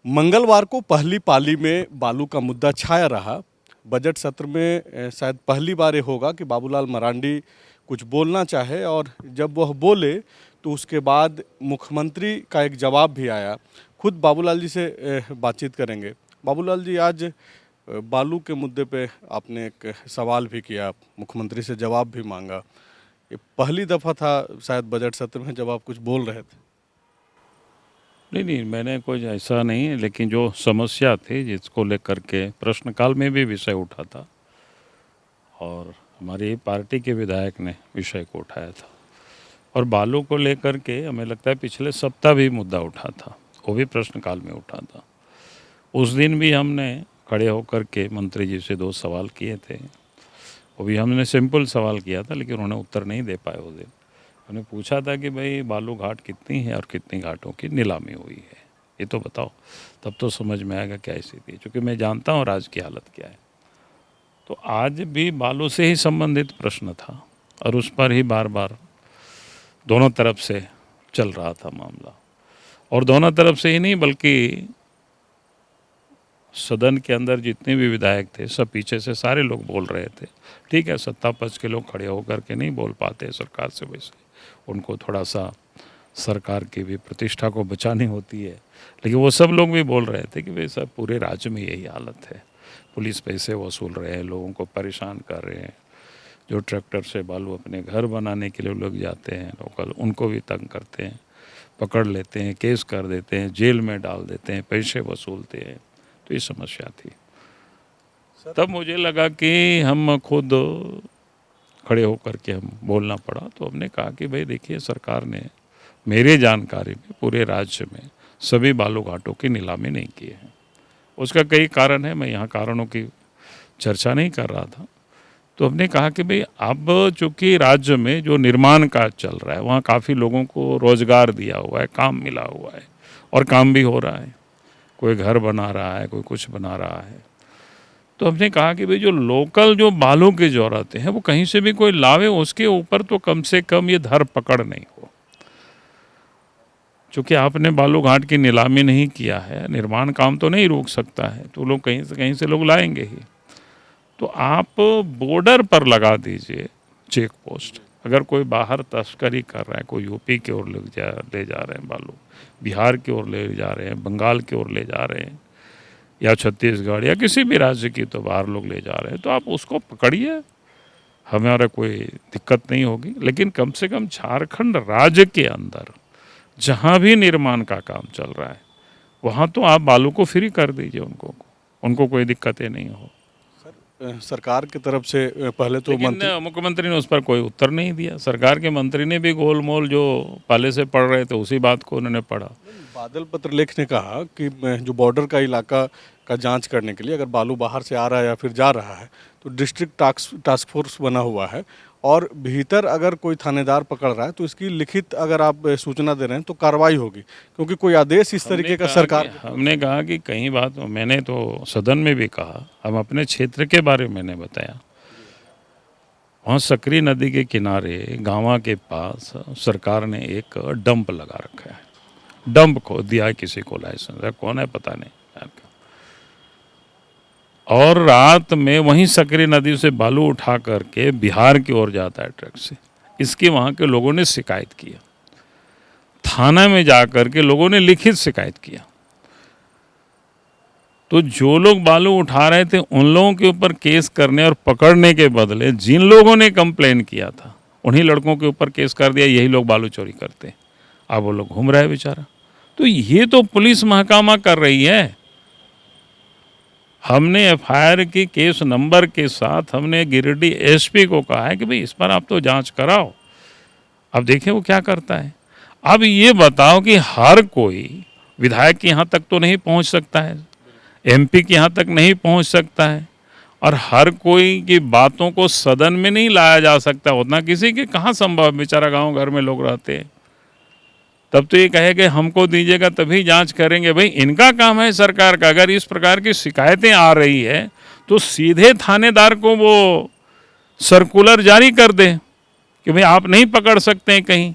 मंगलवार को पहली पाली में बालू का मुद्दा छाया रहा। बजट सत्र में शायद पहली बार ये होगा कि बाबूलाल मरांडी कुछ बोलना चाहे और जब वह बोले तो उसके बाद मुख्यमंत्री का एक जवाब भी आया। खुद बाबूलाल जी से बातचीत करेंगे। बाबूलाल जी, आज बालू के मुद्दे पे आपने एक सवाल भी किया, मुख्यमंत्री से जवाब भी मांगा। ये पहली दफ़ा था शायद बजट सत्र में जब आप कुछ बोल रहे थे। नहीं, मैंने कुछ ऐसा नहीं है, लेकिन जो समस्या थी जिसको लेकर के प्रश्नकाल में भी विषय उठा था और हमारी पार्टी के विधायक ने विषय को उठाया था और बालू को लेकर के हमें लगता है पिछले सप्ताह भी मुद्दा उठा था, वो भी प्रश्नकाल में उठा था। उस दिन भी हमने खड़े होकर के मंत्री जी से 2 सवाल किए थे। वो भी हमने सिंपल सवाल किया था, लेकिन उन्होंने उत्तर नहीं दे पाए उस दिन। उन्होंने पूछा था कि भाई बालू घाट कितनी है और कितनी घाटों की नीलामी हुई है, ये तो बताओ, तब तो समझ में आएगा क्या स्थिति है, क्योंकि मैं जानता हूँ आज की हालत क्या है। तो आज भी बालू से ही संबंधित प्रश्न था और उस पर ही बार बार दोनों तरफ से चल रहा था मामला। और दोनों तरफ से ही नहीं, बल्कि सदन के अंदर जितने भी विधायक थे सब पीछे से सारे लोग बोल रहे थे। ठीक है, सत्ता पक्ष के लोग खड़े होकर के नहीं बोल पाते सरकार से, वैसे उनको थोड़ा सा सरकार की भी प्रतिष्ठा को बचानी होती है, लेकिन वो सब लोग भी बोल रहे थे कि भाई सब पूरे राज्य में यही हालत है। पुलिस पैसे वसूल रहे हैं, लोगों को परेशान कर रहे हैं। जो ट्रैक्टर से बालू अपने घर बनाने के लिए लोग जाते हैं लोकल, उनको भी तंग करते हैं, पकड़ लेते हैं, केस कर देते हैं, जेल में डाल देते हैं, पैसे वसूलते हैं। तो ये समस्या थी। तब मुझे लगा कि हम खुद खड़े होकर के हम बोलना पड़ा। तो हमने कहा कि भाई देखिए, सरकार ने मेरे जानकारी में पूरे राज्य में सभी बालू घाटों की नीलामी नहीं की है। उसका कई कारण है, मैं यहाँ कारणों की चर्चा नहीं कर रहा था। तो हमने कहा कि भाई अब चूँकि राज्य में जो निर्माण कार्य चल रहा है, वहाँ काफ़ी लोगों को रोजगार दिया हुआ है, काम मिला हुआ है और काम भी हो रहा है। कोई घर बना रहा है, कोई कुछ बना रहा है। तो हमने कहा कि भाई जो लोकल जो बालू की ज़रूरत है वो कहीं से भी कोई लावे, उसके ऊपर तो कम से कम ये धर पकड़ नहीं हो। चूँकि आपने बालू घाट की नीलामी नहीं किया है, निर्माण काम तो नहीं रोक सकता है, तो लोग कहीं से लोग लाएंगे ही। तो आप बॉर्डर पर लगा दीजिए चेक पोस्ट। अगर कोई बाहर तस्करी कर रहा है, कोई यूपी की ओर ले जा रहे हैं बालू, बिहार की ओर ले जा रहे हैं, बंगाल की ओर ले जा रहे हैं, या छत्तीसगढ़ या किसी भी राज्य की तो बाहर लोग ले जा रहे हैं, तो आप उसको पकड़िए, हमारा कोई दिक्कत नहीं होगी। लेकिन कम से कम झारखंड राज्य के अंदर जहाँ भी निर्माण का काम चल रहा है वहाँ तो आप बालू को फ्री कर दीजिए, उनको कोई दिक्कतें नहीं हो। सरकार की तरफ से पहले तो मुख्यमंत्री ने उस पर कोई उत्तर नहीं दिया। सरकार के मंत्री ने भी गोलमोल जो पहले से पढ़ रहे थे उसी बात को उन्होंने पढ़ा। बादल पत्रलेख ने कहा कि जो बॉर्डर का इलाका का जांच करने के लिए अगर बालू बाहर से आ रहा है या फिर जा रहा है तो डिस्ट्रिक्ट टास्क फोर्स बना हुआ है और भीतर अगर कोई थानेदार पकड़ रहा है तो इसकी लिखित अगर आप सूचना दे रहे हैं तो कार्रवाई होगी, क्योंकि कोई आदेश इस तरीके का सरकार। हमने कहा कि कई बात मैंने तो सदन में भी कहा, हम अपने क्षेत्र के बारे में मैंने बताया। वहाँ सकरी नदी के किनारे गाँव के पास सरकार ने एक डंप लगा रखा है। डंप को दिया है किसी को लाइसेंस, कौन है पता नहीं, और रात में वहीं सकरी नदी से बालू उठा करके बिहार की ओर जाता है ट्रक से। इसकी वहाँ के लोगों ने शिकायत किया, थाना में जाकर के लोगों ने लिखित शिकायत किया। तो जो लोग बालू उठा रहे थे उन लोगों के ऊपर केस करने और पकड़ने के बदले जिन लोगों ने कंप्लेन किया था उन्हीं लड़कों के ऊपर केस कर दिया, यही लोग बालू चोरी करते। अब वो लोग घूम रहे बेचारा। तो ये तो पुलिस महकमा कर रही है। हमने एफआईआर की केस नंबर के साथ हमने गिरिडीह एसपी को कहा है कि भाई इस पर आप तो जांच कराओ, अब देखें वो क्या करता है। अब ये बताओ कि हर कोई विधायक के यहाँ तक तो नहीं पहुँच सकता है, एमपी के यहाँ तक नहीं पहुँच सकता है, और हर कोई की बातों को सदन में नहीं लाया जा सकता। उतना किसी के कहाँ संभव, बेचारा गाँव घर में लोग रहते हैं। तब तो ये कहे कि हमको दीजिएगा तभी जांच करेंगे। भाई इनका काम है सरकार का। अगर इस प्रकार की शिकायतें आ रही है तो सीधे थानेदार को वो सर्कुलर जारी कर दे कि भाई आप नहीं पकड़ सकते हैं कहीं,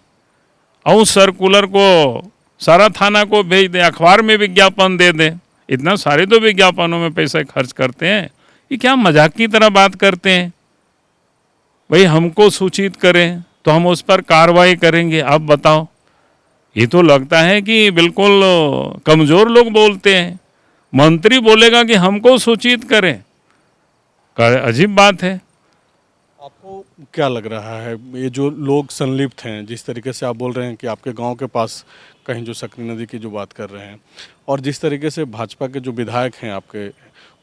और उस सर्कुलर को सारा थाना को भेज दें, अखबार में विज्ञापन दे दें। इतना सारे तो विज्ञापनों में पैसे खर्च करते हैं, ये क्या मजाक की तरह बात करते हैं। भाई हमको सूचित करें तो हम उस पर कार्रवाई करेंगे। आप बताओ, ये तो लगता है कि बिल्कुल कमज़ोर लोग बोलते हैं। मंत्री बोलेगा कि हमको सूचित करें, अजीब बात है। आपको क्या लग रहा है, ये जो लोग संलिप्त हैं, जिस तरीके से आप बोल रहे हैं कि आपके गांव के पास कहीं जो सकरी नदी की जो बात कर रहे हैं, और जिस तरीके से भाजपा के जो विधायक हैं आपके,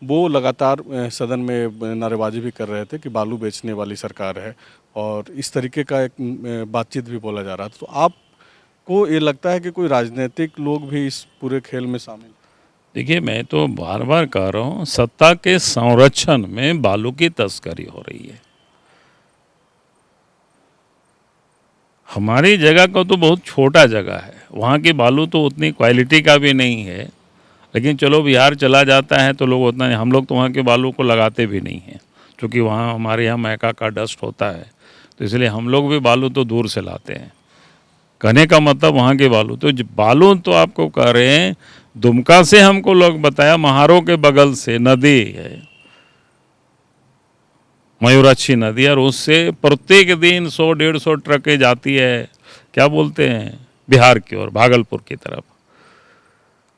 वो लगातार सदन में नारेबाजी भी कर रहे थे कि बालू बेचने वाली सरकार है, और इस तरीके का एक बातचीत भी बोला जा रहा था। तो आपको ये लगता है कि कोई राजनीतिक लोग भी इस पूरे खेल में शामिल? देखिए, मैं तो बार बार कह रहा हूँ, सत्ता के संरक्षण में बालू की तस्करी हो रही है। हमारी जगह का तो बहुत छोटा जगह है, वहाँ की बालू तो उतनी क्वालिटी का भी नहीं है, लेकिन चलो बिहार चला जाता है तो लोग उतना, हम लोग तो वहाँ के बालू को लगाते भी नहीं हैं, क्योंकि वहाँ हमारे यहाँ मैका का डस्ट होता है, तो इसलिए हम लोग भी बालू तो दूर से लाते हैं। कहने का मतलब वहाँ के बालू तो बालू तो आपको कह रहे हैं, दुमका से हमको लोग बताया, महारो के बगल से नदी है मयूराक्षी नदी, और उससे प्रत्येक दिन 100-150 ट्रकें जाती है, क्या बोलते हैं, बिहार की ओर, भागलपुर की तरफ।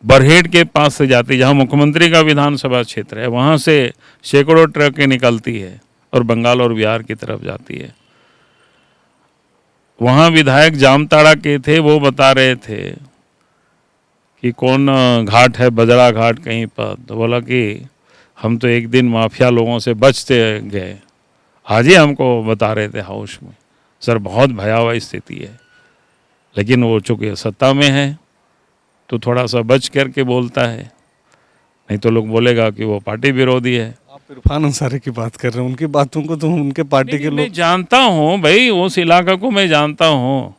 बरहेट के पास से जाती है, जहाँ मुख्यमंत्री का विधानसभा क्षेत्र है, वहाँ से सैकड़ों ट्रकें निकलती है और बंगाल और बिहार की तरफ जाती है। वहाँ विधायक जामताड़ा के थे, वो बता रहे थे कि कौन घाट है, बजड़ा घाट कहीं पर, तो बोला कि हम तो एक दिन माफिया लोगों से बचते गए। आज ही हमको बता रहे थे हाउस में, सर बहुत भयावह स्थिति है, लेकिन वो चूँकि सत्ता में है तो थोड़ा सा बच करके बोलता है, नहीं तो लोग बोलेगा कि वो पार्टी विरोधी है। आप इरफान अंसारी की बात कर रहे हैं, उनकी बातों को तो उनके पार्टी के मैं लोग जानता हूँ भाई, उस इलाका को मैं जानता हूँ,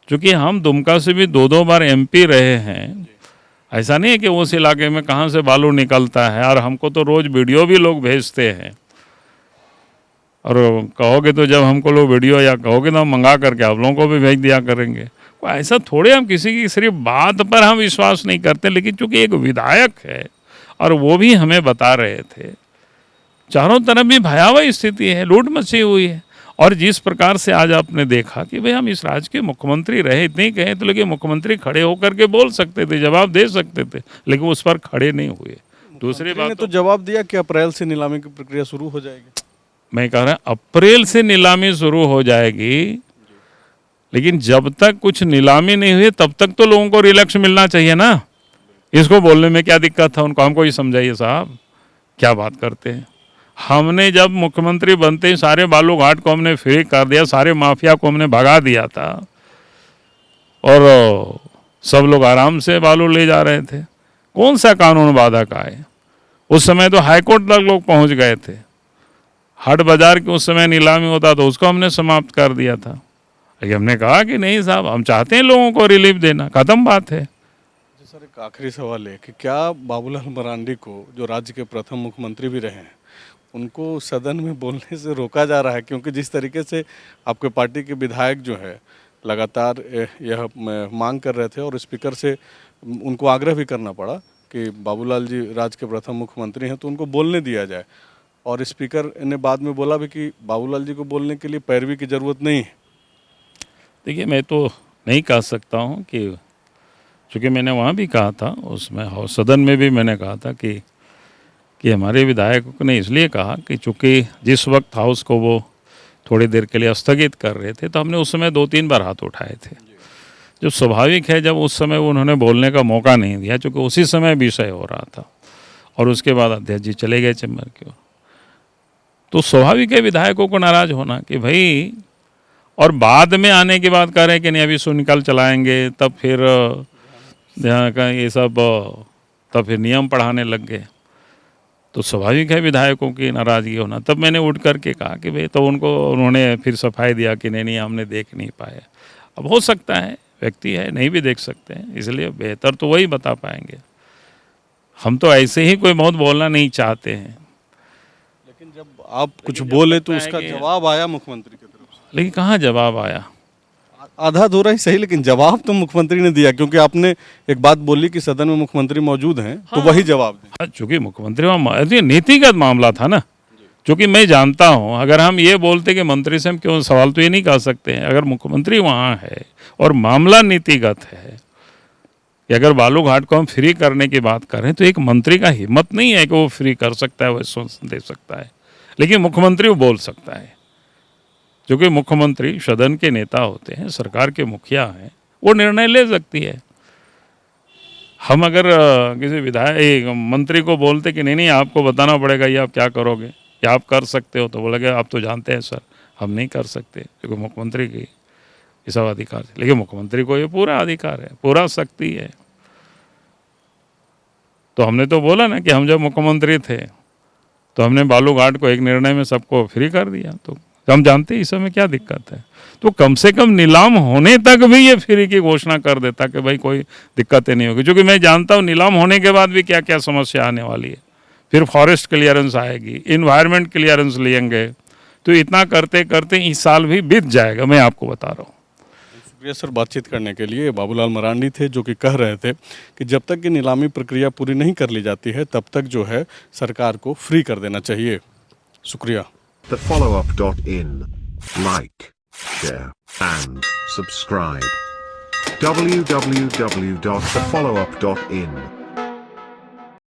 क्योंकि हम दुमका से भी 2-2 बार एमपी रहे हैं। ऐसा नहीं है कि उस इलाके में कहाँ से बालू निकलता है, और हमको तो रोज़ वीडियो भी लोग भेजते हैं, और कहोगे तो जब हमको लोग वीडियो या कहोगे तो हम मंगा करके आप लोगों को भी भेज दिया करेंगे। ऐसा थोड़े हम किसी की सिर्फ बात पर हम विश्वास नहीं करते, लेकिन चूंकि एक विधायक है और वो भी हमें बता रहे थे, चारों तरफ भी भयावह स्थिति है, लूट मची हुई है। और जिस प्रकार से आज आपने देखा कि भाई हम इस राज्य के मुख्यमंत्री रहे, इतने ही कहे तो, लेकिन मुख्यमंत्री खड़े होकर के बोल सकते थे, जवाब दे सकते थे, लेकिन उस पर खड़े नहीं हुए। दूसरी बात तो जवाब दिया कि अप्रैल से नीलामी की प्रक्रिया शुरू हो जाएगी। मैं कह रहा हूँ अप्रैल से नीलामी शुरू हो जाएगी, लेकिन जब तक कुछ नीलामी नहीं हुई तब तक तो लोगों को रिलैक्स मिलना चाहिए ना। इसको बोलने में क्या दिक्कत था उनको, हमको ही समझाइए साहब, क्या बात करते हैं। हमने जब मुख्यमंत्री बनते ही सारे बालू घाट को हमने फ्री कर दिया, सारे माफिया को हमने भगा दिया था, और सब लोग आराम से बालू ले जा रहे थे। कौन सा कानून बाधक आए? उस समय तो हाईकोर्ट तक लोग पहुंच गए थे। हाट बाजार के उस समय नीलामी होता तो उसको हमने समाप्त कर दिया था, लेकिन हमने कहा कि नहीं साहब, हम चाहते हैं लोगों को रिलीफ देना, खत्म बात है। सर एक आखिरी सवाल है कि क्या बाबूलाल मरांडी को, जो राज्य के प्रथम मुख्यमंत्री भी रहे हैं, उनको सदन में बोलने से रोका जा रहा है? क्योंकि जिस तरीके से आपके पार्टी के विधायक जो है लगातार यह मांग कर रहे थे, और स्पीकर से उनको आग्रह भी करना पड़ा कि बाबूलाल जी राज्य के प्रथम मुख्यमंत्री हैं तो उनको बोलने दिया जाए, और स्पीकर ने बाद में बोला भी कि बाबूलाल जी को बोलने के लिए पैरवी की ज़रूरत नहीं है। देखिए, मैं तो नहीं कह सकता हूँ कि, चूँकि मैंने वहाँ भी कहा था, उसमें सदन में भी मैंने कहा था कि हमारे विधायकों ने इसलिए कहा कि चूँकि जिस वक्त हाउस को वो थोड़ी देर के लिए स्थगित कर रहे थे, तो हमने उस समय 2-3 बार हाथ उठाए थे, जो स्वाभाविक है। जब उस समय उन्होंने बोलने का मौका नहीं दिया, चूँकि उसी समय विषय हो रहा था, और उसके बाद अध्यक्ष जी चले गए चैम्बर की ओर, तो स्वाभाविक है विधायकों को नाराज़ होना कि भाई, और बाद में आने के बाद कह रहे हैं कि नहीं अभी शून्यकाल चलाएंगे, तब फिर यहाँ का ये सब, तब फिर नियम पढ़ाने लग गए, तो स्वाभाविक है विधायकों की नाराज़गी होना। तब मैंने उठ करके कहा कि भाई, तो उन्होंने फिर सफाई दिया कि नहीं हमने देख नहीं पाए। अब हो सकता है व्यक्ति है, नहीं भी देख सकते हैं, इसलिए बेहतर तो वही बता पाएंगे। हम तो ऐसे ही कोई बहुत बोलना नहीं चाहते हैं, लेकिन जब आप कुछ बोले तो उसका जवाब आया मुख्यमंत्री की तरफ से। लेकिन कहाँ जवाब आया? आधा अधूरा ही सही, लेकिन जवाब तो मुख्यमंत्री ने दिया, क्योंकि आपने एक बात बोली कि सदन में मुख्यमंत्री मौजूद हैं, तो वही जवाब दें। हाँ, चूंकि मुख्यमंत्री वहाँ नीतिगत मामला था ना, क्योंकि मैं जानता हूँ अगर हम ये बोलते कि मंत्री से हम क्यों सवाल, तो ये नहीं कर सकते हैं। अगर मुख्यमंत्री वहाँ है और मामला नीतिगत है कि अगर बालू घाट को हम फ्री करने की बात करें, तो एक मंत्री का हिम्मत नहीं है कि वो फ्री कर सकता है, वो आश्वासन दे सकता है, लेकिन मुख्यमंत्री वो बोल सकता है। क्योंकि मुख्यमंत्री सदन के नेता होते हैं, सरकार के मुखिया हैं, वो निर्णय ले सकती है। हम अगर किसी विधायक मंत्री को बोलते कि नहीं नहीं आपको बताना पड़ेगा ये आप क्या करोगे, या आप कर सकते हो, तो बोलेंगे आप तो जानते हैं सर हम नहीं कर सकते, क्योंकि मुख्यमंत्री की ये सब अधिकार है। लेकिन मुख्यमंत्री को ये पूरा अधिकार है, पूरा शक्ति है। तो हमने तो बोला ना कि हम जब मुख्यमंत्री थे तो हमने बालू घाट को एक निर्णय में सबको फ्री कर दिया, तो हम जानते हैं इस समय क्या दिक्कत है। तो कम से कम नीलाम होने तक भी ये फ्री की घोषणा कर देता कि भाई कोई दिक्कतें नहीं होगी, क्योंकि मैं जानता हूँ नीलाम होने के बाद भी क्या क्या समस्या आने वाली है। फिर फॉरेस्ट क्लियरेंस आएगी, इन्वायरमेंट क्लियरेंस लेंगे, तो इतना करते करते इस साल भी बीत जाएगा, मैं आपको बता रहा हूँ। शुक्रिया सर बातचीत करने के लिए। बाबूलाल मरांडी थे जो कि कह रहे थे कि जब तक कि नीलामी प्रक्रिया पूरी नहीं कर ली जाती है तब तक जो है सरकार को फ्री कर देना चाहिए। शुक्रिया। TheFollowUp.in. Like, share, and subscribe. www.thefollowup.in